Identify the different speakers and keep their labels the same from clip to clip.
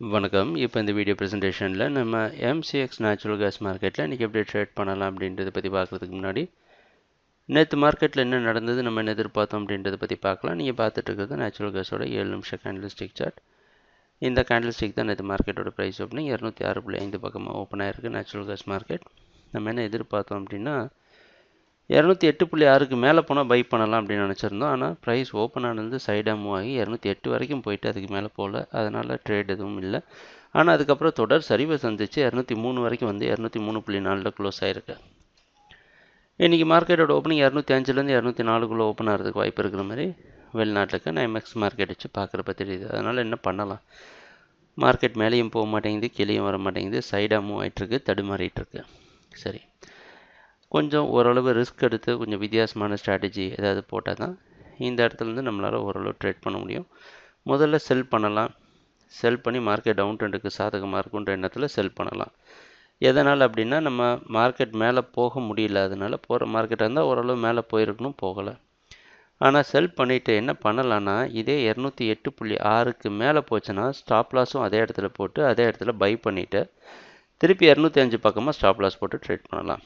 Speaker 1: வணக்கம். இப்போ இந்த வீடியோ ப்ரெசன்டேஷனில் நம்ம MCX நேச்சுரல் கேஸ் மார்க்கெட்டில் இன்றைக்கி எப்படி ட்ரேட் பண்ணலாம் அப்படின்றத பற்றி பார்க்குறதுக்கு முன்னாடி நேற்று மார்க்கெட்டில் என்ன நடந்தது, நம்ம என்ன எதிர்பார்த்தோம் அப்படின்றத பற்றி பார்க்கலாம். நீங்கள் பார்த்துட்டு இருக்கிறது நேச்சுரல் கேஸோட 7 நிமிஷம் கேண்டில்ஸ்டிக் சார்ட். இந்த கேண்டில்ஸ்டிக் தான் நேற்று மார்க்கெட்டோட ப்ரைஸ் ஓப்பனிங் 206.5 பக்கமாக ஓப்பன் ஆகிருக்கு நேச்சுரல் கேஸ் மார்க்கெட். நம்ம என்ன எதிர்பார்த்தோம் அப்படின்னா 208.6க்கு மேலே போனால் பை பண்ணலாம் அப்படின்னு நினச்சிருந்தோம். ஆனால் ப்ரைஸ் ஓப்பன் ஆனது சைடாக மூவ் ஆகி 208 வரைக்கும் போயிட்டு அதுக்கு மேலே போகல. அதனால் ட்ரேட் எதுவும் இல்லை. ஆனால் அதுக்கப்புறம் தொடர் சரிவை சந்திச்சு 203 வரைக்கும் வந்து 203.4 க்ளோஸ் ஆகிருக்கு. இன்றைக்கி மார்க்கெட்டோட ஓப்பனிங் 205லேருந்து 204க்குள்ளே ஓப்பன் ஆகிறதுக்கு வாய்ப்பு இருக்கிற மாதிரி வெளிநாட்டுக்கு நான் MX மார்க்கெட் வச்சு பார்க்குறப்ப தெரியுது. அதனால் என்ன பண்ணலாம், மார்க்கெட் மேலேயும் போக மாட்டேங்குது, கீழேயும் வர மாட்டேங்குது, சைடாக மூவ் ஆகிட்டுருக்கு, தடுமாறிட்டுருக்கு. சரி, கொஞ்சம் ஓரளவு ரிஸ்க் எடுத்து கொஞ்சம் வித்தியாசமான ஸ்ட்ராட்டஜி ஏதாவது போட்டால் தான் இந்த இடத்துலேருந்து நம்மளால் ஓரளவு ட்ரேட் பண்ண முடியும். முதல்ல செல் பண்ணலாம். செல் பண்ணி மார்க்கெட் டவுன் ட்ரெண்டுக்கு சாதகமாக இருக்குன்ற எண்ணத்தில் செல் பண்ணலாம். எதனால் அப்படின்னா, நம்ம மார்க்கெட் மேலே போக முடியல, அதனால் போகிற மார்க்கெட்டாக இருந்தால் ஓரளவு மேலே போயிருக்கணும், போகலை. ஆனால் செல் பண்ணிவிட்டு என்ன பண்ணலான்னா, இதே 208.6க்கு மேலே போச்சுன்னா ஸ்டாப் லாஸும் அதே இடத்துல போட்டு அதே இடத்துல பை பண்ணிவிட்டு திருப்பி 205 பக்கமாக ஸ்டாப் லாஸ் போட்டு ட்ரேட் பண்ணலாம்.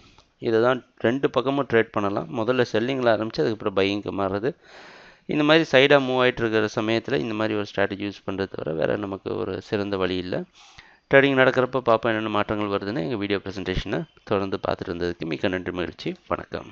Speaker 1: இதை தான் ரெண்டு பக்கமும் ட்ரேட் பண்ணலாம். முதல்ல செல்லிங்கில் ஆரம்பித்து அதுக்கப்புறம் பையிங்க்கு மாறுறது. இந்த மாதிரி சைடாக மூவ் ஆகிட்டு இருக்கிற சமயத்தில் இந்த மாதிரி ஒரு ஸ்ட்ராட்டஜி யூஸ் பண்ணுறது தவிர வேறு நமக்கு ஒரு சிறந்த வழி இல்லை. ட்ரேடிங் நடக்கிறப்ப பார்ப்போம் என்னென்ன மாற்றங்கள் வருதுன்னு. எங்கள் வீடியோ ப்ரெசன்டேஷனை தொடர்ந்து பார்த்துட்டு இருந்ததுக்கு மிக்க நன்றி, மகிழ்ச்சி, வணக்கம்.